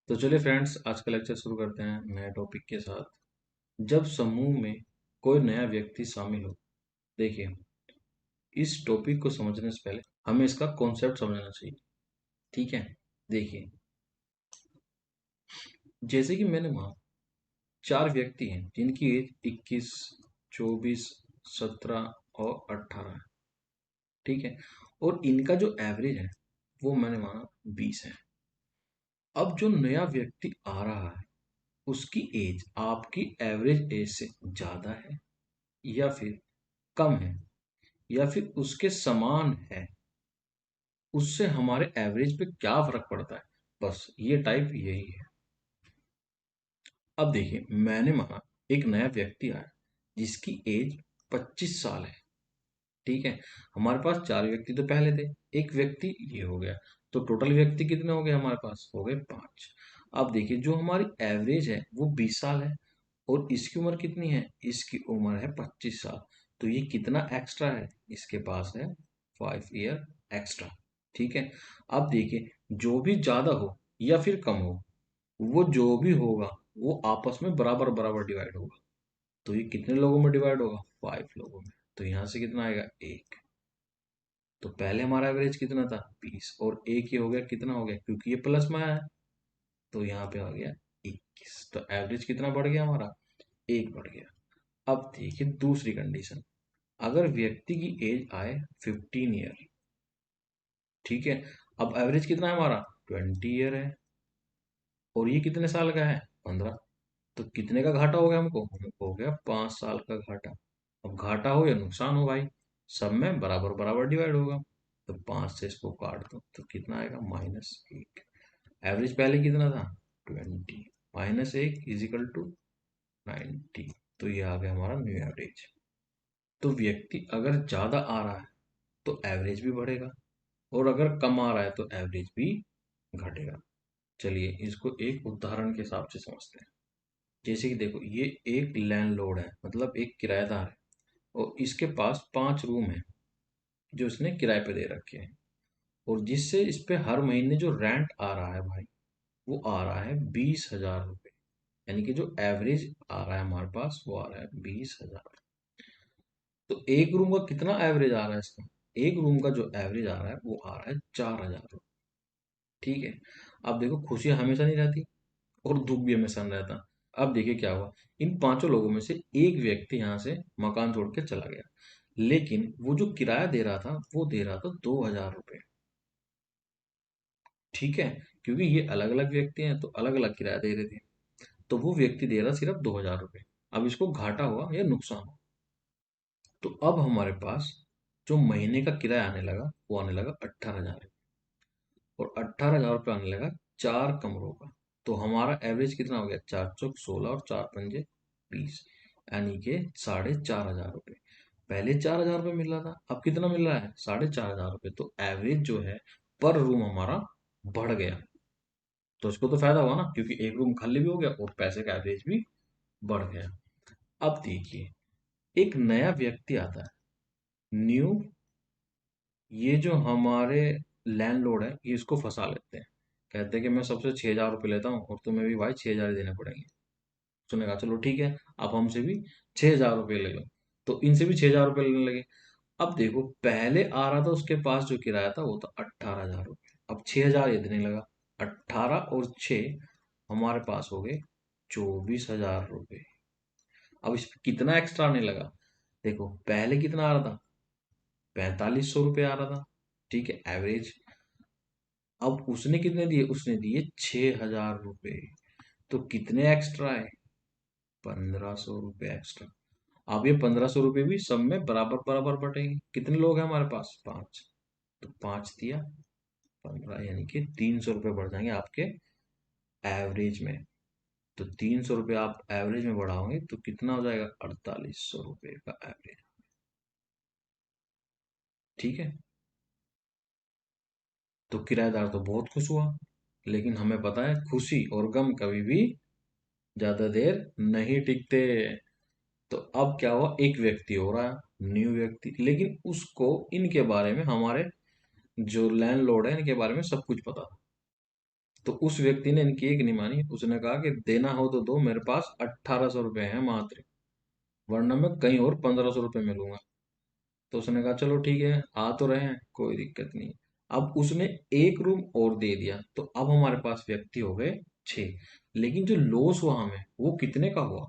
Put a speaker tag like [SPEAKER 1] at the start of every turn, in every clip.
[SPEAKER 1] तो चलिए फ्रेंड्स, आज का लेक्चर शुरू करते हैं नए टॉपिक के साथ। जब समूह में कोई नया व्यक्ति शामिल हो। देखिए, इस टॉपिक को समझने से पहले हमें इसका कॉन्सेप्ट समझना चाहिए। ठीक है, देखिए, जैसे कि मैंने वहाँ 4 व्यक्ति हैं जिनकी एज 21, 24, 17 और 18 है। ठीक है, और इनका जो एवरेज है वो मैंने वहाँ 20 है। अब जो नया व्यक्ति आ रहा है उसकी एज आपकी एवरेज एज से ज़्यादा है या फिर कम है या फिर उसके समान है, उससे हमारे एवरेज पे क्या फर्क पड़ता है। बस ये टाइप यही है। अब देखिए, मैंने माना एक नया व्यक्ति आया जिसकी एज 25 साल है। ठीक है, हमारे पास 4 व्यक्ति तो पहले थे, एक व्यक्ति ये हो गया, तो टोटल व्यक्ति कितने हो गए हमारे पास? हो गए 5। अब देखिए, जो हमारी एवरेज है वो 20 साल है और इसकी उम्र कितनी है? इसकी उम्र है 25 साल। तो ये कितना एक्स्ट्रा है? इसके पास है 5 ईयर एक्स्ट्रा। ठीक है, अब देखिए, जो भी ज्यादा हो या फिर कम हो, वो जो भी होगा वो आपस में बराबर बराबर डिवाइड होगा। तो ये कितने लोगों में डिवाइड होगा? 5 लोगों में। तो यहाँ से कितना आएगा? 1। तो पहले हमारा एवरेज कितना था? 20, और एक ही हो गया, कितना हो गया? क्योंकि ये प्लस में आया है तो यहाँ पे आ गया 21। तो एवरेज कितना बढ़ गया हमारा? 1 बढ़ गया। अब देखिए दूसरी कंडीशन, अगर व्यक्ति की एज आए 15 ईयर। ठीक है, अब एवरेज कितना है हमारा? 20 ईयर है और ये कितने साल का है? 15। तो कितने का घाटा हो गया हमको? हमको हो गया 5 साल का घाटा। अब घाटा हो या नुकसान हो भाई, सब में बराबर बराबर डिवाइड होगा। तो 5 से इसको काट दो तो कितना आएगा? -1। एवरेज पहले कितना था? 20, -1 इजिकल टू 90। तो ये आ गया हमारा न्यू एवरेज। तो व्यक्ति अगर ज्यादा आ रहा है तो एवरेज भी बढ़ेगा, और अगर कम आ रहा है तो एवरेज भी घटेगा। चलिए इसको एक उदाहरण के हिसाब से समझते हैं। जैसे कि देखो, ये एक लैंडलॉर्ड है, मतलब एक किराएदार है, और इसके पास 5 रूम है जो इसने किराए पे दे रखे हैं, और जिससे इस पे हर महीने जो रेंट आ रहा है भाई, वो आ रहा है 20,000 रुपये। यानी कि जो एवरेज आ रहा है हमारे पास वो आ रहा है 20,000। तो एक रूम का कितना एवरेज आ रहा है इसका? एक रूम का जो एवरेज आ रहा है वो आ रहा है 4,000। ठीक है, अब देखो, खुशियां हमेशा नहीं रहती और दुख भी हमेशा नहीं रहता। अब देखिए क्या हुआ, इन पांचों लोगों में से एक व्यक्ति यहाँ से मकान छोड़ के चला गया, लेकिन वो जो किराया दे रहा था वो दे रहा था 2,000 रुपये। ठीक है, क्योंकि ये अलग अलग व्यक्ति हैं तो अलग अलग किराया दे रहे थे, तो वो व्यक्ति दे रहा सिर्फ 2,000 रुपये। अब इसको घाटा हुआ या नुकसान हुआ? तो अब हमारे पास जो महीने का किराया आने लगा वो आने लगा 18,000, और 18,000 रुपये आने लगा 4 कमरों का। तो हमारा एवरेज कितना हो गया? 4 चौक 16 और 4 पंजे 20, यानी कि 4,500 रुपये। पहले 4,000 रुपये मिल रहा था, अब कितना मिल रहा है? 4,500 रुपये। तो एवरेज जो है पर रूम हमारा बढ़ गया। तो इसको तो फायदा हुआ ना, क्योंकि एक रूम खाली भी हो गया और पैसे का एवरेज भी बढ़ गया। अब देखिए, एक नया व्यक्ति आता है, न्यू। ये जो हमारे लैंडलॉर्ड है ये इसको फंसा लेते हैं, कहते हैं कि मैं सबसे 6,000 रुपये लेता हूँ और तुम्हें भी भाई 6,000 ही देने पड़ेंगे। उसने कहा चलो ठीक है, आप हमसे भी 6,000 रुपये ले लो। तो इनसे भी 6,000 रुपये लेने लगे। अब देखो, पहले आ रहा था उसके पास जो किराया था वो था 18,000 रुपये, अब 6,000 ये देने लगा। 18 और 6 हमारे पास हो गए 24,000 रुपये। अब इस पे कितना एक्स्ट्रा आने लगा? देखो, पहले कितना आ रहा था? 4,500 रुपये आ रहा था। ठीक है, एवरेज। अब उसने कितने दिए? उसने दिए 6,000 रुपये। तो कितने एक्स्ट्रा है? 1,500 रुपये एक्स्ट्रा। अब ये 1,500 रुपये भी सब में बराबर बराबर बटेंगे। कितने लोग हैं हमारे पास? 5। तो 5 दिया 15, यानी कि 300 रुपये बढ़ जाएंगे आपके एवरेज में। तो 300 रुपये आप एवरेज में बढ़ाओगे तो कितना हो जाएगा? 4,800 रुपये का एवरेज। ठीक है, तो किराएदार तो बहुत खुश हुआ, लेकिन हमें पता है खुशी और गम कभी भी ज्यादा देर नहीं टिकते। तो अब क्या हुआ, एक व्यक्ति हो रहा है, न्यू व्यक्ति, लेकिन उसको इनके बारे में, हमारे जो लैंडलॉर्ड है इनके बारे में सब कुछ पता था। तो उस व्यक्ति ने इनकी एक नहीं मानी, उसने कहा कि देना हो तो दो, मेरे पास 1800 रुपये है मात्र, वरना मैं कहीं और 1500 रुपये मिलूंगा। तो उसने कहा चलो ठीक है, आ तो रहे हैं, कोई दिक्कत नहीं। अब उसने एक रूम और दे दिया, तो अब हमारे पास व्यक्ति हो गए 6। लेकिन जो लॉस हुआ हमें, वो कितने का हुआ?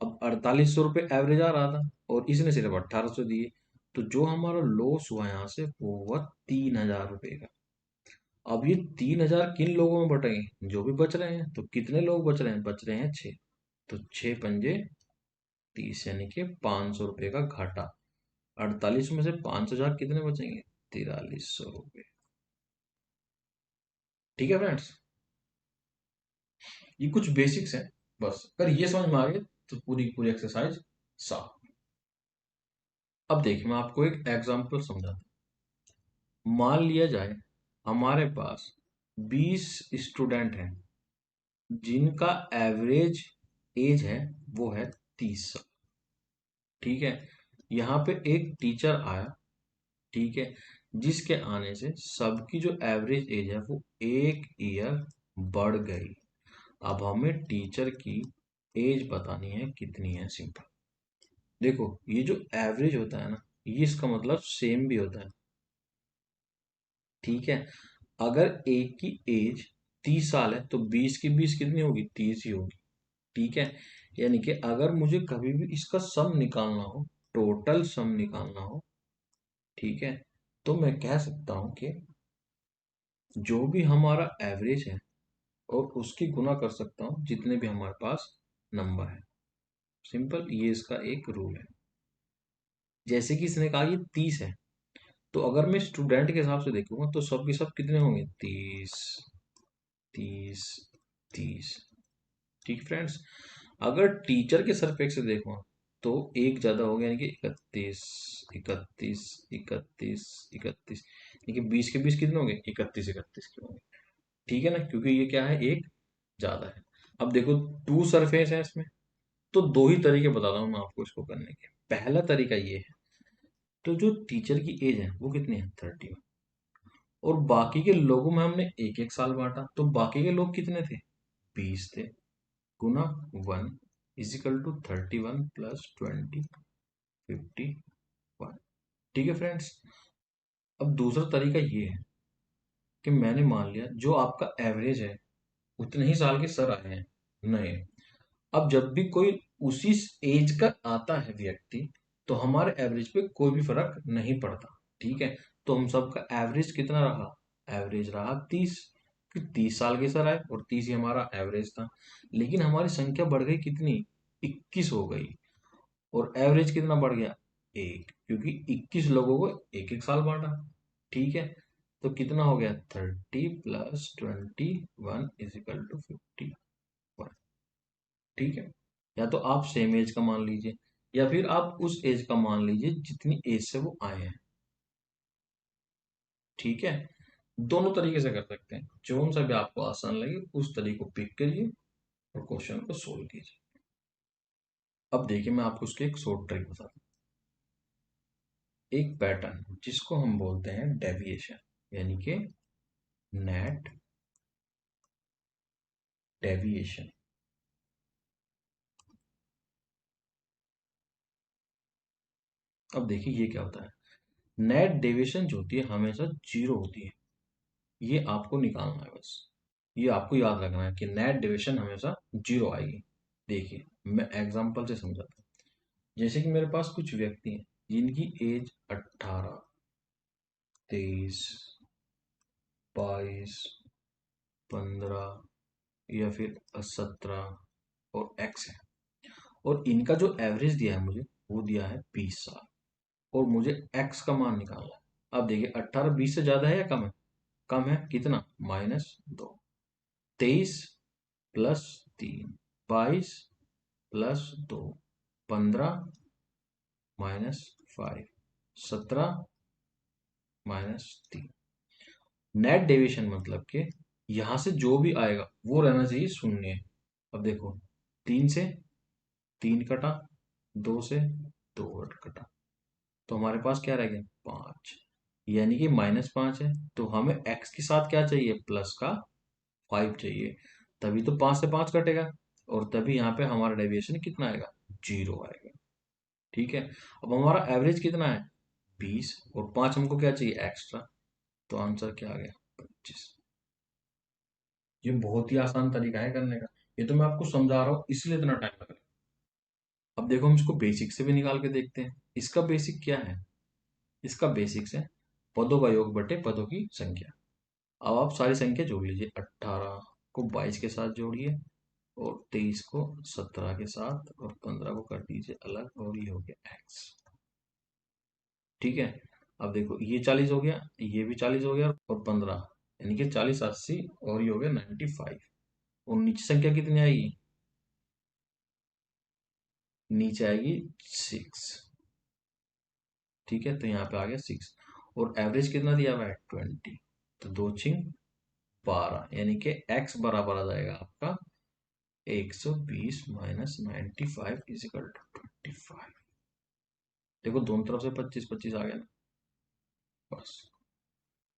[SPEAKER 1] अब 4800 रुपये एवरेज आ रहा था, और इसने सिर्फ 1800 दिए। तो जो हमारा लॉस हुआ यहाँ से, वो हुआ 3000 रुपये का। अब ये 3000 किन लोगों में बटेंगे? जो भी बच रहे हैं। तो कितने लोग बच रहे हैं? बच रहे हैं 6। तो 6 पंजे 30, यानी कि 500 रुपये का घाटा। 48 में से 5000 कितने बचेंगे? 4300 रुपये। ठीक है फ्रेंड्स, ये कुछ बेसिक्स हैं। बस अगर ये समझ में आ गए तो पूरी पूरी एक्सरसाइज साफ। अब देखिए, मैं आपको एक एग्जांपल समझाता हूँ। मान लिया जाए हमारे पास 20 स्टूडेंट हैं, जिनका एवरेज एज है वो है 30 साल। ठीक है, यहाँ पे एक टीचर आया, ठीक है, जिसके आने से सबकी जो एवरेज एज है वो 1 ईयर बढ़ गई। अब हमें टीचर की एज बतानी है, कितनी है? सिंपल। देखो, ये जो एवरेज होता है ना, ये इसका मतलब सेम भी होता है। ठीक है, अगर एक की एज 30 साल है, तो 20 की 20 कितनी होगी? 30 ही होगी। ठीक है, यानी कि अगर मुझे कभी भी इसका सम निकालना हो, टोटल सम निकालना हो, ठीक है, तो मैं कह सकता हूं कि जो भी हमारा एवरेज है, और उसकी गुना कर सकता हूँ जितने भी हमारे पास नंबर है। सिंपल, ये इसका एक रूल है। जैसे कि इसने कहा ये 30 है, तो अगर मैं स्टूडेंट के हिसाब से देखूंगा तो सब के सब कितने होंगे? 30, 30, 30। ठीक फ्रेंड्स, अगर टीचर के सरपेक्ष से देखूंगा तो एक ज्यादा हो गया, यानी कि 31, 31, 31, 31। यानी कि 20 के 20 कितने होंगे? 31, 31 के होंगे। ठीक है ना, क्योंकि ये क्या है, एक ज्यादा है। अब देखो, टू सरफेस है इसमें, तो दो ही तरीके बताता हूँ मैं आपको इसको करने के। पहला तरीका ये है, तो जो टीचर की एज है वो कितनी है? 31। और बाकी के लोगों में हमने एक एक साल बांटा, तो बाकी के लोग कितने थे? 20 थे। गुना 1 इजिकल टू 31 प्लस 20, 51। ठीक है फ्रेंड्स, अब दूसरा तरीका ये है कि मैंने मान लिया जो आपका एवरेज है, उतने ही साल के सर आए हैं नए। अब जब भी कोई उसी एज का आता है व्यक्ति, तो हमारे एवरेज पे कोई भी फर्क नहीं पड़ता। ठीक है, तो हम सबका एवरेज कितना रहा? एवरेज रहा 30, कि 30 साल के सर आए और 30 ही हमारा एवरेज था। लेकिन हमारी संख्या बढ़ गई कितनी? 21 हो गई। और एवरेज कितना बढ़ गया? एक, क्योंकि 21 लोगों को एक एक साल बांटा। ठीक है, तो कितना हो गया? 30 प्लस 21 इजिकल टू 51। ठीक है, या तो आप सेम एज का मान लीजिए, या फिर आप उस एज का मान लीजिए जितनी एज से वो आए हैं। ठीक है, दोनों तरीके से कर सकते हैं, जो सा भी आपको आसान लगे उस तरीके को पिक करिए और क्वेश्चन को सोल्व कीजिए। अब देखिए, मैं आपको उसके एक शॉर्ट ट्रिक बताता हूँ। एक पैटर्न जिसको हम बोलते हैं डेविएशन, यानी कि नेट डेविएशन। अब देखिए ये क्या होता है। नेट डेविएशन जो होती है हमेशा जीरो होती है, ये आपको निकालना है बस। ये आपको याद रखना है कि नेट डेविएशन हमेशा जीरो आएगी। देखिए, मैं एग्जांपल से समझाता हूँ। जैसे कि मेरे पास कुछ व्यक्ति हैं जिनकी एज 18, 23, 22, 15 या फिर 17 और एक्स है। और इनका जो एवरेज दिया है मुझे, वो दिया है 20 साल, और मुझे एक्स का मान निकालना है। अब देखिए, 18 20 से ज्यादा है या कम है? कम है, कितना? -2। 23 प्लस 3, 22 प्लस 2, 15 -5, 17 -3। नेट डेविएशन मतलब कि यहां से जो भी आएगा वो रहना चाहिए शून्य। अब देखो, 3 से 3 कटा, 2 से 2 कटा, तो हमारे पास क्या रह गया? 5, यानी कि -5 है। तो हमें x के साथ क्या चाहिए? प्लस का 5 चाहिए, तभी तो 5 से 5 कटेगा, और तभी यहाँ पे हमारा डेविएशन कितना आएगा, 0 आएगा। ठीक है, अब हमारा एवरेज कितना है, 20, और 5 हमको क्या चाहिए, एक्स्ट्रा। तो आंसर क्या आ गया, 25। ये बहुत ही आसान तरीका है करने का, ये तो मैं आपको समझा रहा हूँ इसलिए इतना टाइम लग रहा है। अब देखो हम इसको बेसिक से भी निकाल के देखते हैं। इसका बेसिक क्या है, इसका बेसिक्स है पदों का योग बटे पदों की संख्या। अब आप सारी संख्या जोड़ लीजिए, 18 को 22 के साथ जोड़िए, और 23 को 17 के साथ, और 15 को कर दीजिए अलग, और ये हो गया एक्स। ठीक है, अब देखो ये 40 हो गया, ये भी 40 हो गया, और 15, यानी कि 40 80, और ये हो गया 95। और नीचे संख्या कितनी आएगी, नीचे आएगी 6। ठीक है, तो यहाँ पे आ गया 6, और एवरेज कितना दिया हुआ है, 20। तो 2 6 12, यानी कि x बराबर आ जाएगा आपका 120 माइनस 95 इजिकल टू 25। देखो दोनों तरफ से 25 25 आ गया ना, बस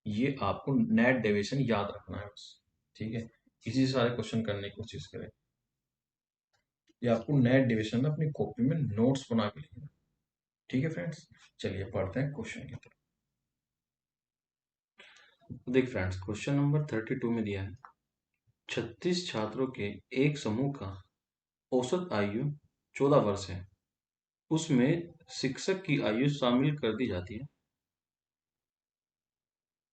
[SPEAKER 1] ये आपको नेट डेविएशन याद रखना है बस। ठीक है, इसी से सारे क्वेश्चन करने की कोशिश करें। ये आपको नेट डेविएशन में अपनी कॉपी में नोट्स बना के लिखना। ठीक है फ्रेंड्स, चलिए पढ़ते हैं क्वेश्चन की तरफ। देख फ्रेंड्स, क्वेश्चन नंबर 32 में दिया है 36 छात्रों के एक समूह का औसत आयु 14 वर्ष है, उसमें शिक्षक की आयु शामिल कर दी जाती है,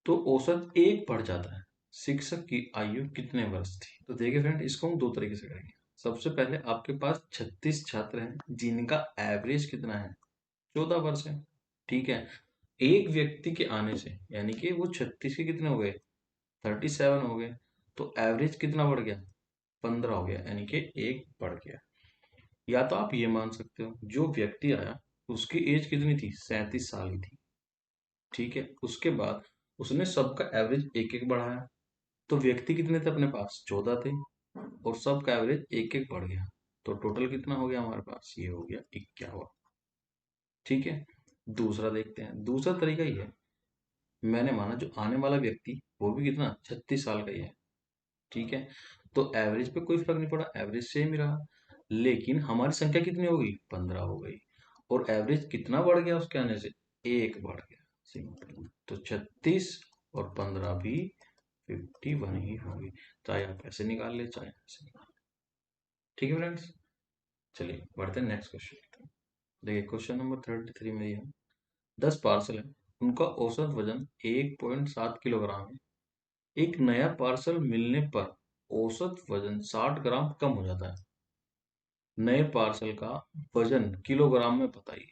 [SPEAKER 1] तो औसत 1 बढ़ जाता है। शिक्षक की आयु कितने वर्ष थी। तो देखिए फ्रेंड, इसको हम दो तरीके से करेंगे। सबसे पहले आपके पास 36 छात्र हैं जिनका एवरेज कितना है, 14 वर्ष है। ठीक है, एक व्यक्ति के आने से यानी कि वो 36 के कितने हो गए, 37 हो गए, तो एवरेज कितना बढ़ गया, 15 हो गया, यानी कि 1 बढ़ गया। या तो आप ये मान सकते हो जो व्यक्ति आया उसकी एज कितनी थी, 37 साल ही थी। ठीक है, उसके बाद उसने सबका एवरेज एक एक बढ़ाया, तो व्यक्ति कितने थे अपने पास, 14 थे, और सबका एवरेज एक एक बढ़ गया, तो टोटल कितना हो गया हमारे पास, ये हो गया 51। ठीक है, दूसरा देखते हैं। दूसरा तरीका ये है, मैंने माना जो आने वाला व्यक्ति वो भी कितना, 36 साल का ही है। ठीक है, तो एवरेज पे कोई फर्क नहीं पड़ा, एवरेज सेम ही रहा, लेकिन हमारी संख्या कितनी हो गई, 15 हो गई, और एवरेज कितना बढ़ गया उसके आने से, 1 बढ़ गया, सिंपल। तो 36 और 15 भी 51 ही होगी, चाहे आप ऐसे निकाल ले चाहे ऐसे निकाल ले। ठीक है फ्रेंड्स, चलिए बढ़ते हैं नेक्स्ट क्वेश्चन की तरफ। देखिए क्वेश्चन नंबर 33 में ये है 10 पार्सल है, उनका औसत वजन 1.7 किलोग्राम है। एक नया पार्सल मिलने पर औसत वजन 60 ग्राम कम हो जाता है, नए पार्सल का वजन किलोग्राम में बताइए।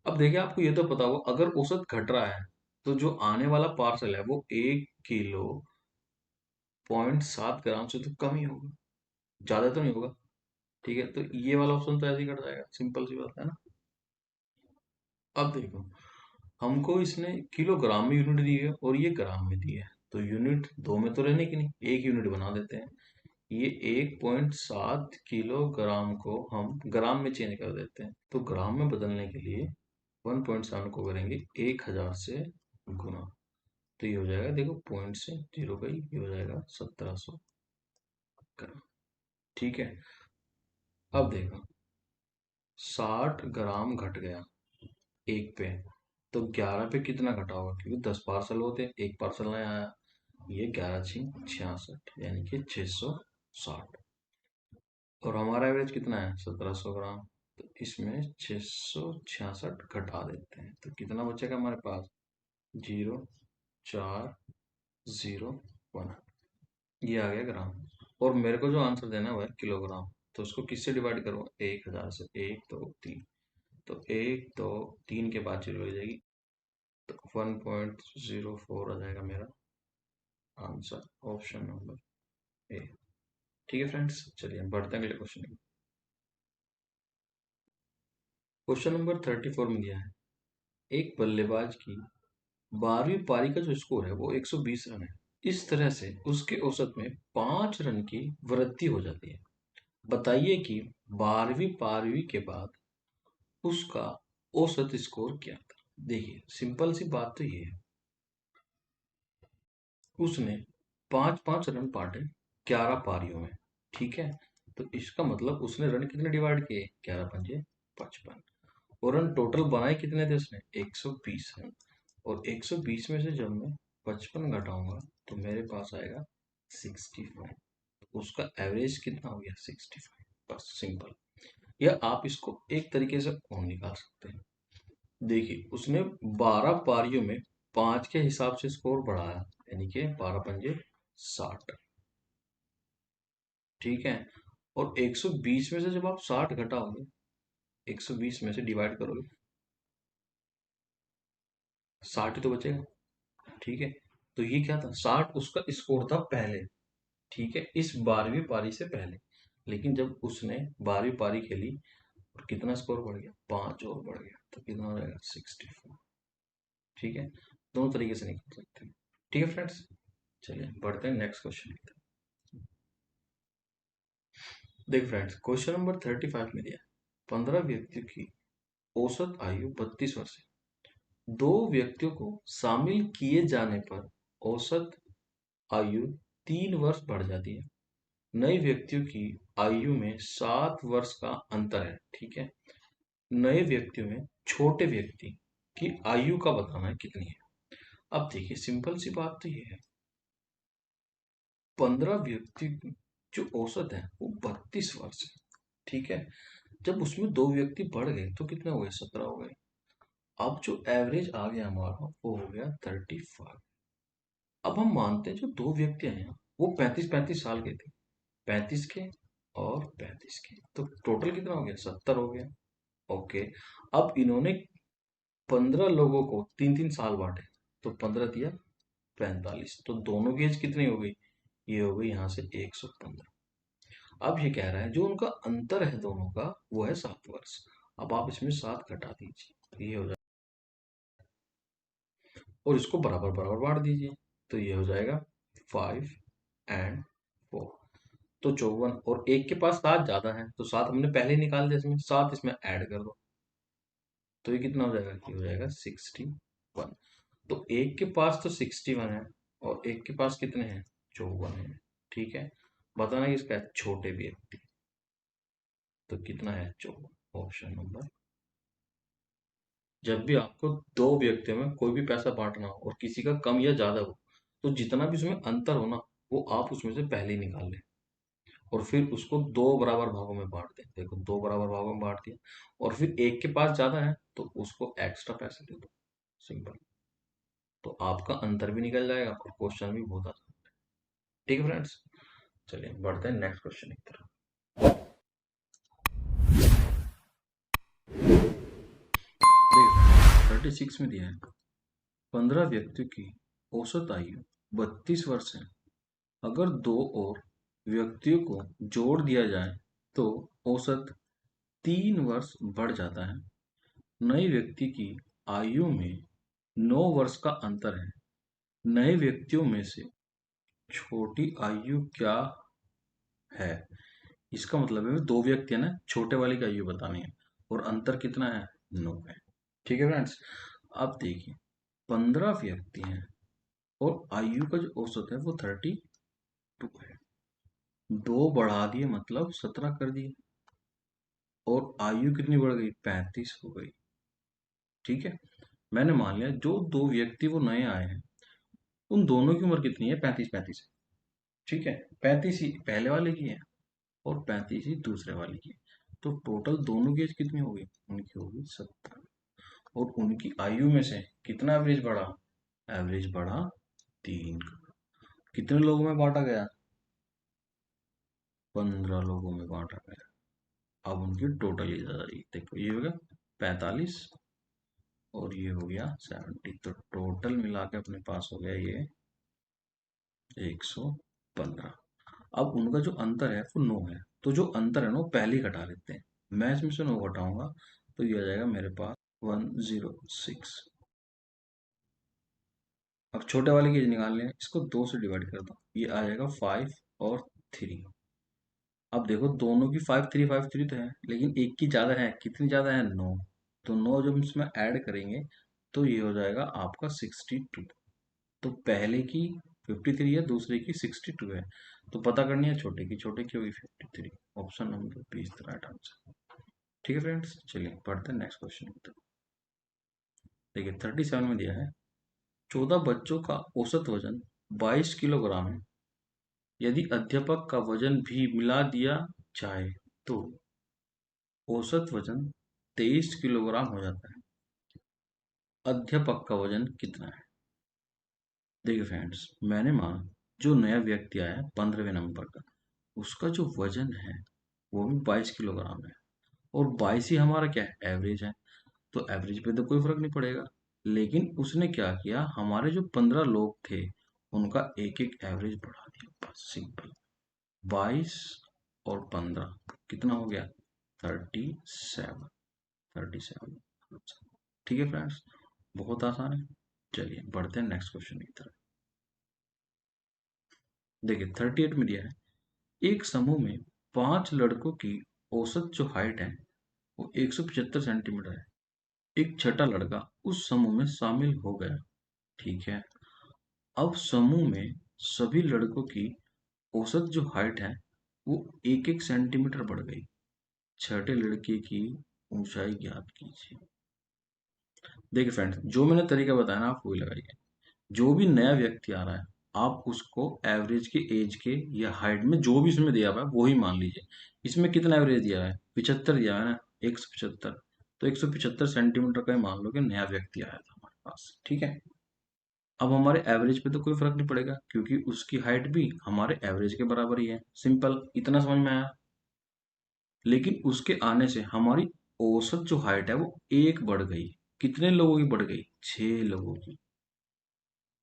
[SPEAKER 1] अब देखिए आपको ये तो पता होगा, अगर औसत घट रहा है तो जो आने वाला पार्सल है वो 1 किलो 0.7 ग्राम से तो कम ही होगा, ज्यादा तो नहीं होगा। ठीक है, तो ये वाला ऑप्शन तो ऐसे ही कट जाएगा, सिंपल सी बात है ना। अब देखो, हमको इसने किलोग्राम में यूनिट दी है और ये ग्राम में दी है, तो यूनिट दो में तो रहने की नहीं, एक यूनिट बना देते हैं। ये 1.7 किलोग्राम को हम ग्राम में चेंज कर देते हैं, तो ग्राम में बदलने के लिए 1.7 को करेंगे 1000 से गुना, तो ये हो जाएगा, देखो पॉइंट से जीरो गई, ये हो जाएगा 1700 ग्राम। ठीक है, अब देखो 60 ग्राम घट गया एक पे, तो 11 पे कितना घटा होगा, क्योंकि 10 पार्सल होते हैं, एक पार्सल नया आया, ये 11 छिंग 66, यानी कि 660, और हमारा एवरेज कितना है, 1700 ग्राम, तो इसमें 666 घटा देते हैं, तो कितना बचेगा हमारे पास, 04001, ये आ गया ग्राम। और मेरे को जो आंसर देना है वो है किलोग्राम, तो उसको किससे डिवाइड करूँ, 1000 से, 1 2 3, तो 1 2 3 के बाद जीरो लग जाएगी, तो 1.04 आ जाएगा मेरा आंसर, ऑप्शन नंबर ए। ठीक है फ्रेंड्स, चलिए हम बढ़ते हैं अगले क्वेश्चन। क्वेश्चन नंबर 34 में दिया है एक बल्लेबाज की 12वीं पारी का जो स्कोर है वो 120 रन है, इस तरह से उसके औसत में 5 रन की वृद्धि हो जाती है। बताइए कि 12वीं पारी के बाद उसका औसत स्कोर क्या था। देखिए सिंपल सी बात तो ये है, उसने 5 5 रन बांटे, 11 पारियों में, ठीक है। तो इसका मतलब उसने रन कितने डिवाइड किए, 11 पंजे 55, और रन टोटल बनाए कितने थे उसने, 120 रन। और 120 में से जब मैं 55 घटाऊंगा तो मेरे पास आएगा 65। उसका एवरेज कितना हो गया, 65। बस सिंपल। या आप इसको एक तरीके से और निकाल सकते हैं। देखिए उसने 12 पारियों में 5 के हिसाब से स्कोर बढ़ाया, यानी कि 12 पंजे 60, ठीक है। और 120 में से जब आप 60 घटाओगे, 120 में से डिवाइड करोगे, 60 ही तो बचेगा, ठीक है। तो ये क्या था, 60 उसका स्कोर था पहले, ठीक है, इस 12वीं पारी से पहले। लेकिन जब उसने 12वीं पारी खेली और कितना स्कोर बढ़ गया, 5 और बढ़ गया, तो कितना हो जाएगा, 64, ठीक है। दोनों तरीके से निकाल सकते हैं, ठीक है फ्रेंड्स। चलिए बढ़ते हैं नेक्स्ट क्वेश्चन की तरफ। देख फ्रेंड्स, क्वेश्चन नंबर 35 में दिया, 15 व्यक्तियों की औसत आयु 32 वर्ष है। दो व्यक्तियों को शामिल किए जाने पर औसत आयु 3 वर्ष बढ़ जाती है। नए व्यक्तियों की आयु में 7 वर्ष का अंतर है, ठीक है। नए व्यक्तियों में छोटे व्यक्ति की आयु का बताना है कितनी है। अब देखिए सिंपल सी बात तो ये है, 15 व्यक्ति की जो औसत है वो 32 वर्ष है, ठीक है। जब उसमें दो व्यक्ति बढ़ गए तो कितने हो गए, 17 हो गए। अब जो एवरेज आ गया हमारा वो हो गया 35। अब हम मानते हैं जो दो व्यक्ति हैं वो 35-35 साल के थे, 35 के और 35 के, तो टोटल कितना हो गया, 70 हो गया। ओके। अब इन्होंने 15 लोगों को 3-3 साल बांटे, तो 15 दिया 45, तो दोनों की एज कितनी हो गई, ये हो गई यहाँ से 115। अब ये कह रहा है जो उनका अंतर है दोनों का वो है 7 वर्ष। अब आप इसमें 7 घटा दीजिए तो ये हो जाएगा, और इसको बराबर बराबर बांट दीजिए तो ये हो जाएगा 5 और 4, तो 54। और एक के पास 7 ज्यादा है तो 7 हमने पहले ही निकाल दिया, इसमें 7 इसमें ऐड कर दो तो ये कितना हो जाएगा, ये हो जाएगा 61। तो एक के पास तो 61 है और एक के पास कितने हैं, 54 है, ठीक है। बताना किसका है, छोटे व्यक्ति, तो कितना है, 54, ऑप्शन नंबर। जब भी आपको दो व्यक्तियों में कोई भी पैसा बांटना हो और किसी का कम या ज्यादा हो, तो जितना भी उसमें अंतर हो ना वो आप उसमें से पहले ही निकाल लें और फिर उसको दो बराबर भागों में बांट दें। देखो दो बराबर भागों में बांट दिया, और फिर एक के पास ज्यादा है तो उसको एक्स्ट्रा पैसे दे दो, सिंपल। तो आपका अंतर भी निकल जाएगा और क्वेश्चन भी बहुत आसान, ठीक है फ्रेंड्स। चलिए बढ़ते हैं नेक्स्ट क्वेश्चन की तरफ। देखिए 36 में दिया है, 15 व्यक्तियों की औसत आयु 32 वर्ष है। अगर दो और व्यक्तियों को जोड़ दिया जाए तो औसत 3 वर्ष बढ़ जाता है। नए व्यक्ति की आयु में 9 वर्ष का अंतर है। नए व्यक्तियों में से छोटी आयु क्या है। इसका मतलब है दो व्यक्ति है ना, छोटे वाले की आयु बतानी है और अंतर कितना है, 9 है, ठीक है फ्रेंड्स। अब देखिए 15 व्यक्ति हैं और आयु का जो औसत है वो 32 है। दो बढ़ा दिए मतलब 17 कर दिए, और आयु कितनी बढ़ गई, 35 हो गई, ठीक है। मैंने मान लिया जो दो व्यक्ति वो नए आए हैं उन दोनों की उम्र कितनी है, 35-35 है, ठीक है। 35 ही पहले वाले की है और 35 ही दूसरे वाले की है, तो टोटल दोनों की एज कितनी होगी, उनकी होगी 70। और उनकी आयु में से कितना एवरेज बढ़ा, एवरेज बढ़ा 3। कितने लोगों में बांटा गया, 15 लोगों में बांटा गया। अब उनकी टोटल एज आ रही, देखो ये हो गया 45 और ये हो गया 70, तो टोटल मिला के अपने पास हो गया ये 115। अब उनका जो अंतर है वो 9 है, तो जो अंतर है ना वो पहले ही घटा लेते हैं। मैं इसमें से 9 घटाऊंगा तो ये आ जाएगा मेरे पास 106। अब छोटे वाले की निकाल लें, इसको 2 से डिवाइड कर दो, ये आ जाएगा 5 और 3। अब देखो दोनों की 5-3 तो है, लेकिन एक की ज्यादा है, कितनी ज्यादा है, 9। तो 9 जब इसमें ऐड करेंगे तो ये हो जाएगा आपका 62। तो पहले की 53 है, दूसरे की 62 है, तो पता करनी है छोटे की, छोटे की होगी 53। Option number B is the right answer. ठीक है फ्रेंड्स, चलिए पढ़ते हैं नेक्स्ट क्वेश्चन की तरफ। देखिए 37 में दिया है 14 बच्चों का औसत वजन 22 किलोग्राम है। यदि अध्यापक का वजन भी मिला दिया जाए तो औसत वजन 23 किलोग्राम हो जाता है। अध्यापक का वजन कितना है? देखिए फ्रेंड्स, मैंने माना जो नया व्यक्ति आया है 15वें नंबर का, उसका जो वजन है वो भी 22 किलोग्राम है। और 22 ही हमारा क्या है, एवरेज है। तो एवरेज पे तो कोई फर्क नहीं पड़ेगा। लेकिन उसने क्या किया, हमारे जो 15 लोग थे उनका एक एक एवरेज बढ़ा दिया, बस सिंपल। 22 और 15 कितना हो गया, 37। 37। ठीक है फ्रेंड्स, बहुत आसान है। चलिए बढ़ते हैं नेक्स्ट क्वेश्चन की तरफ। देखिए 38 में दिया है एक समूह में 5 लड़कों की औसत जो हाइट है वो 175 सेंटीमीटर है। एक छठा लड़का उस समूह में शामिल हो गया। ठीक है, अब समूह में सभी लड़कों की औसत जो हाइट है वो 1-1 सेंटीमीटर बढ़ गई। छठे लड़के की ऊंचाई ज्ञात कीजिए। देखिए फ्रेंड्स, जो मैंने तरीका बताया ना आप वही लगाइए। जो भी नया व्यक्ति आ रहा है आप उसको एवरेज के, एज के या हाइट में जो भी इसमें दिया हुआ है वो ही मान लीजिए। इसमें कितना एवरेज दिया है, 75 दिया है ना, 175। तो 175 सेंटीमीटर का ही मान लो कि नया व्यक्ति आया था हमारे पास। ठीक है, अब हमारे एवरेज पे तो कोई फर्क नहीं पड़ेगा क्योंकि उसकी हाइट भी हमारे एवरेज के बराबर ही है। सिंपल, इतना समझ में आया। लेकिन उसके आने से हमारी औसत जो हाइट है वो एक बढ़ गई। कितने लोगों की बढ़ गई, 6 लोगों की।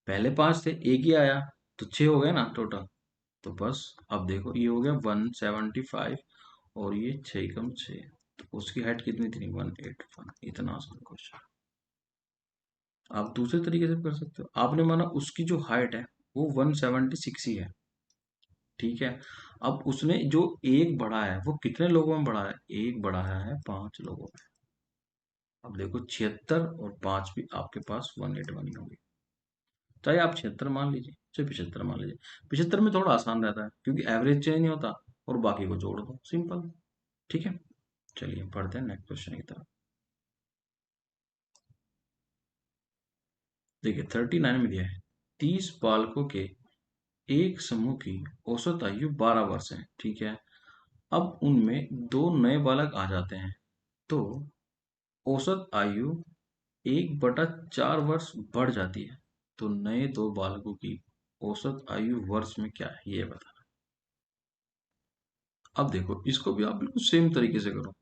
[SPEAKER 1] पहले 5 थे, एक ही आया, तो 6 हो गए ना टोटल। तो बस अब देखो ये हो गया 175 और ये 6 कम 6, तो उसकी हाइट कितनी थी, 181। इतना आसान क्वेश्चन। आप दूसरे तरीके से कर सकते हो। आपने माना उसकी जो हाइट है वो 176 ही है। ठीक है, अब उसने जो एक बढ़ा है वो कितने लोगों में बढ़ा है, एक बढ़ाया है 5 लोगों में। अब देखो 76 और 5 भी आपके पास 181 ही होगी। चाहे आप 76 मान लीजिए चाहे 75 मान लीजिए। 75 में थोड़ा आसान रहता है क्योंकि एवरेज चेंज नहीं होता और बाकी को जोड़ दो, सिंपल। ठीक है, चलिए पढ़ते हैं नेक्स्ट क्वेश्चन की तरफ। देखिए 39 में दिया है 30 बालकों के एक समूह की औसत आयु 12 वर्ष है। ठीक है, अब उनमें दो नए बालक आ जाते हैं तो औसत आयु 1/4 वर्ष बढ़ जाती है। तो नए दो बालकों की औसत आयु वर्ष में क्या है ये बताना। अब देखो इसको भी आप बिल्कुल सेम तरीके से करो।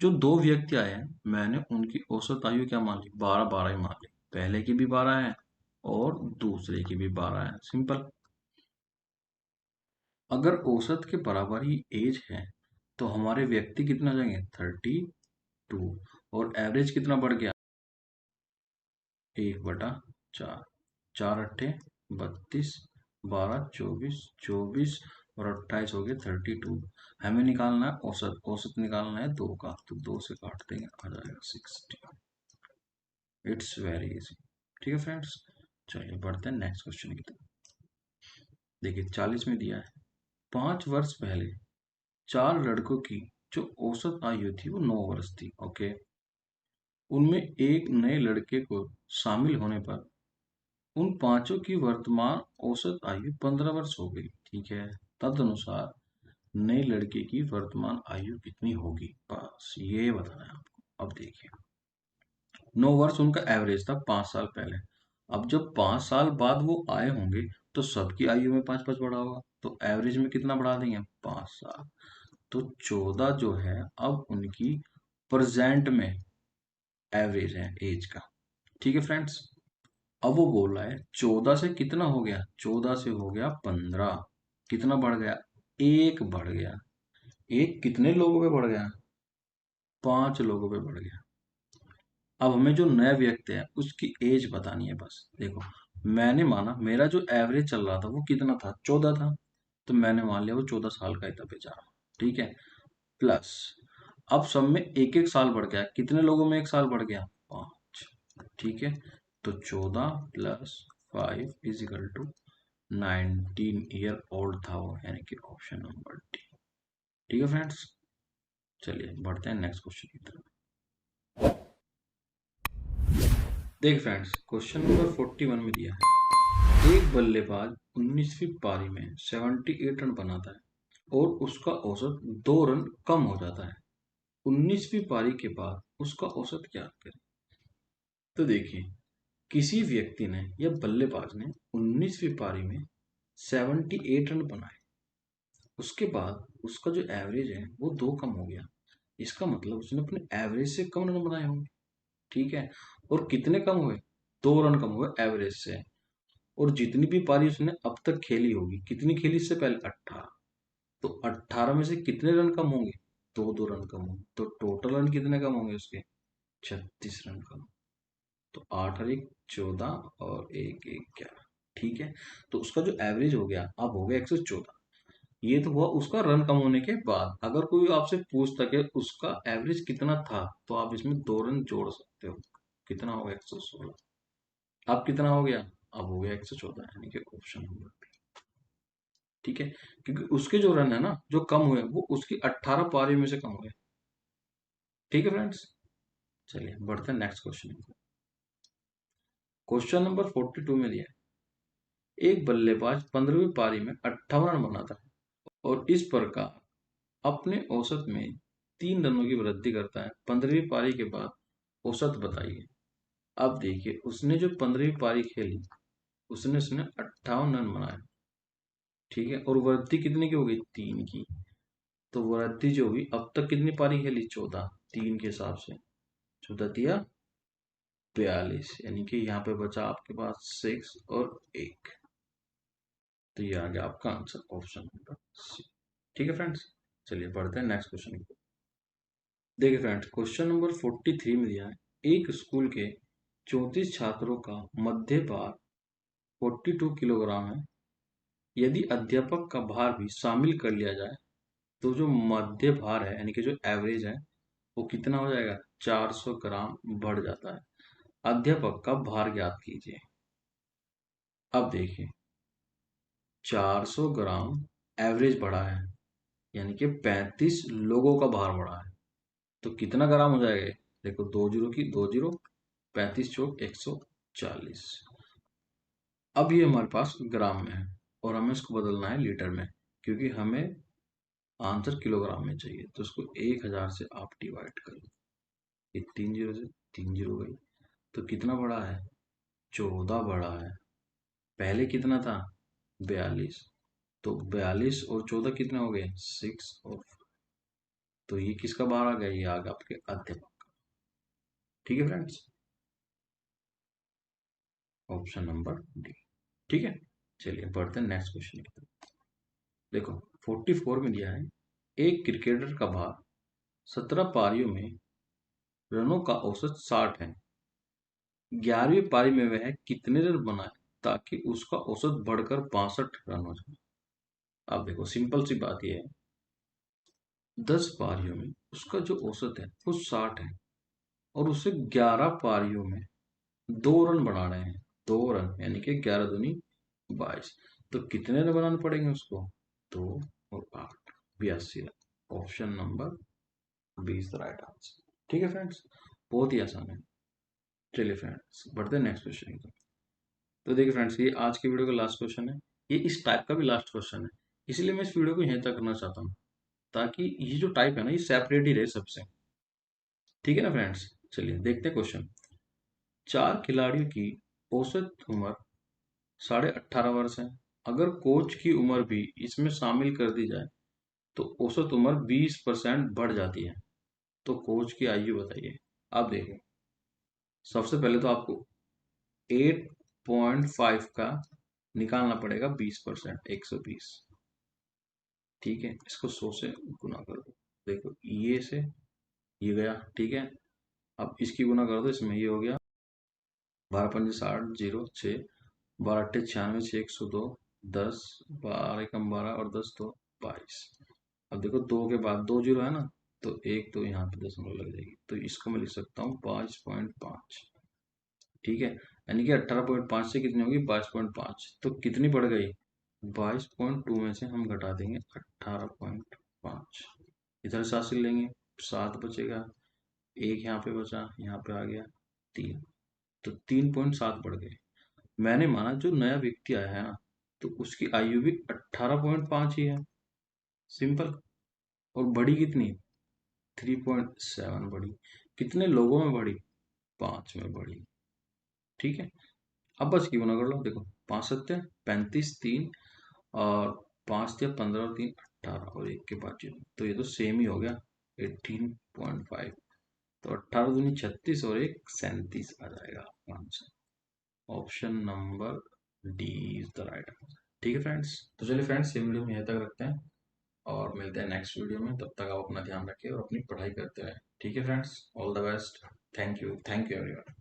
[SPEAKER 1] जो दो व्यक्ति आए हैं मैंने उनकी औसत आयु क्या मान ली, 12-12 ही मान ली। पहले की भी 12 है और दूसरे की भी 12 है, सिंपल। अगर औसत के बराबर ही एज है तो हमारे व्यक्ति कितना जाएंगे, 32। और एवरेज कितना बढ़ गया, 1/4। 4 अट्ठे 32, 12 24, 24 और 28 हो गए 32। हमें निकालना है औसत, औसत निकालना है 2 का, तो 2 से काट देंगे आ जाएगा 60। It's very easy. ठीक है फ्रेंड्स, चलिए बढ़ते हैं नेक्स्ट क्वेश्चन की तरफ। देखिए 40 में दिया है 5 वर्ष पहले 4 लड़कों की जो औसत आयु थी वो 9 वर्ष थी। ओके, उनमें एक नए लड़के को शामिल होने पर उन पांचों की वर्तमान औसत आयु 15 वर्ष हो गई। ठीक है, तदनुसार नए लड़के की वर्तमान आयु कितनी होगी, बस ये बताना है आपको। अब देखिए 9 वर्ष उनका एवरेज था 5 साल पहले। अब जब 5 साल बाद वो आए होंगे तो सबकी आयु में 5-5 बढ़ा होगा, तो एवरेज में कितना बढ़ा देंगे, 5 साल। तो 14 जो है अब उनकी प्रेजेंट में एवरेज है एज का। ठीक है फ्रेंड्स, अब वो बोल रहा है 14 से कितना हो गया, 14 से हो गया 15। कितना बढ़ गया, एक बढ़ गया। एक कितने लोगों पे बढ़ गया, 5 लोगों पे बढ़ गया। अब हमें जो नया व्यक्ति है उसकी एज बतानी है। बस देखो, मैंने माना मेरा जो एवरेज चल रहा था वो कितना था, 14 था। तो मैंने मान लिया वो 14 साल का ही था बेचारा। ठीक है, प्लस अब सब में एक एक साल बढ़ गया। कितने लोगों में एक साल बढ़ गया, 5। ठीक है, तो 14 + 5 = 19 ईयर ओल्ड था वो, यानी कि ऑप्शन नंबर डी। ठीक है फ्रेंड्स, चलिए बढ़ते हैं नेक्स्ट क्वेश्चन की तरफ। देख फ्रेंड्स, क्वेश्चन नंबर 41 में दिया है, एक बल्लेबाज 19वीं पारी में 78 रन बनाता है और उसका औसत 2 रन कम हो जाता है। 19वीं पारी के बाद उसका औसत क्या करें? तो देखिए, किसी व्यक्ति ने या बल्लेबाज ने 19वीं पारी में 78 रन बनाए, उसके बाद उसका जो एवरेज है वो 2 कम हो गया। इसका मतलब उसने अपने एवरेज से कम रन बनाए होंगे। ठीक है, और कितने कम हुए? 2 रन कम हुए एवरेज से। और जितनी भी पारी उसने अब तक खेली होगी, कितनी खेली इससे पहले? 18। तो 18 में से कितने रन कम होंगे? 2 रन कम होंगे। तो टोटल रन कितने कम होंगे उसके? 36 रन कम। तो 8 और 1 14 और 1 1 11। ठीक है, तो उसका जो एवरेज हो गया अब हो गया 114। ये तो हुआ उसका रन कम होने के बाद। अगर कोई आपसे पूछता कि उसका एवरेज कितना था, तो आप इसमें 2 रन जोड़ सकते हो। कितना होगा? 116। अब कितना हो गया? अब हो गया 114, यानी कि ऑप्शन नंबर बी। ठीक है, क्योंकि उसके जो रन है ना, जो कम हुए, वो उसकी 18 पारी में से कम हुए। ठीक है फ्रेंड्स, चलिए बढ़ते हैं नेक्स्ट क्वेश्चन की। क्वेश्चन नंबर 42 में दिया है, एक बल्लेबाज 15वीं पारी में 58 रन बनाता है और इस प्रकार अपने औसत में 3 रनों की वृद्धि करता है। 15वीं पारी के बाद औसत बताइए। अब देखिए, उसने जो 15वीं पारी खेली, उसने उसने 58 रन बनाए। ठीक है, और वृद्धि कितने की हो गई? 3 की। तो वृद्धि जो हुई, अब तक कितनी पारी खेली? 14। 3 के हिसाब से 14 दिया 42, यानी कि यहाँ पे बचा आपके पास 6 और 1। तो ये आ गया आपका आंसर, ऑप्शन नंबर सी। ठीक है फ्रेंड्स, चलिए बढ़ते हैं नेक्स्ट क्वेश्चन की। देखिए फ्रेंड्स, क्वेश्चन नंबर 43 में दिया है, एक स्कूल के 34 छात्रों का मध्य भार 42 किलोग्राम है। यदि अध्यापक का भार भी शामिल कर लिया जाए तो जो मध्य भार है, यानी कि जो एवरेज है, वो कितना हो जाएगा? 400 ग्राम बढ़ जाता है। अध्यापक का भार ज्ञात कीजिए। अब देखिए, 400 ग्राम एवरेज बढ़ा है, यानी कि 35 लोगों का भार बढ़ा है। तो कितना ग्राम हो जाएगा? देखो, 2 जीरो की 2 जीरो, 35 चौक 140। अब ये हमारे पास ग्राम में है और हमें इसको बदलना है लीटर में, क्योंकि हमें आंसर किलोग्राम में चाहिए। तो इसको 1000 से आप डिवाइड करो। ये 3 जीरो से 3 जीरो गई, तो कितना बड़ा है? 14 बड़ा है। पहले कितना था? 42। तो 42 और 14 कितने हो गए? 6 और, तो ये किसका बाहर आ गया? ये आ गया आपके अध्यापक। ठीक है फ्रेंड्स, ऑप्शन नंबर डी। ठीक है, चलिए बढ़ते हैं नेक्स्ट क्वेश्चन की तरफ। देखो, 44 में दिया है, एक क्रिकेटर का भार 17 पारियों में रनों का औसत 60 है। 11वीं पारी में वह कितने रन बनाए ताकि उसका औसत बढ़कर 62 रन हो जाए? अब देखो, सिंपल सी बात यह है, 10 पारियों में उसका जो औसत है वो 60 है और उसे 11 पारियों में 2 रन बना रहे हैं। 2 रन, यानी कि 11 दूनी 22। तो कितने रन बनाने पड़ेंगे उसको? 2 और 8, 82 run. Option number B is the right answer. ठीक है फ्रेंड्स, बहुत ही आसान है। चलिए फ्रेंड्स, बढ़ते हैं नेक्स्ट क्वेश्चन की तरफ। तो देखिए फ्रेंड्स, ये आज की वीडियो का लास्ट क्वेश्चन है। ये इस टाइप का भी लास्ट क्वेश्चन है, इसलिए मैं इस वीडियो को यहीं तक करना चाहता हूँ, ताकि ये जो टाइप है ना, ये सेपरेट ही रहे सबसे। ठीक है ना फ्रेंड्स, चलिए देखते हैं क्वेश्चन। 4 खिलाड़ियों की औसत उम्र 18.5 वर्ष है। अगर कोच की उम्र भी इसमें शामिल कर दी जाए तो औसत उम्र 20% बढ़ जाती है। तो कोच की आयु बताइए। आप देखिए, सबसे पहले तो आपको 8.5 का निकालना पड़ेगा 20%, 120। ठीक है, इसको 100 से गुना कर दो। देखो, ये से ये गया। ठीक है, अब इसकी गुना कर दो इसमें, ये हो गया 12×5 = 60, 0 6, 12×8 = 96, 6 102, 10, 12 × 1 = 12 और 10 2 22। अब देखो, 2 के बाद 2 जीरो है ना, तो एक तो यहाँ पे दशमलव लग जाएगी, तो इसको मैं लिख सकता हूँ 5.5। ठीक है, यानी कि 18.5 से कितनी होगी, 22.5, तो कितनी बढ़ गई, 22.2 में से हम घटा देंगे 18.5, इधर 7 से लेंगे, 7 बचेगा, एक यहाँ पे बचा, यहाँ पे आ गया 3, तो 3.7 बढ़ गए। मैंने माना जो नया व्यक्ति आया है ना, तो उसकी आयु भी 18.5 ही है, सिंपल। और बढ़ी कितनी, 3.7 बढ़ी। कितने लोगों में बढ़ी, 5 में बढ़ी। ठीक है, अब बस की गुना कर लो, देखो 5 सत्ते 35, 3 और 5 दिया 15 और 3 18 और 1 के बाद 0, तो ये तो सेम ही हो गया 18.5। तो 18 दूनी 36 और 1 37 आ जाएगा answer. Option number D is the right answer. ठीक है फ्रेंड्स, तो चलिए फ्रेंड्स ये वीडियो में यहीं तक रखते हैं और मिलते हैं नेक्स्ट वीडियो में। तब तक आप अपना ध्यान रखिए और अपनी पढ़ाई करते रहें। ठीक है friends, all the best. Thank you everyone.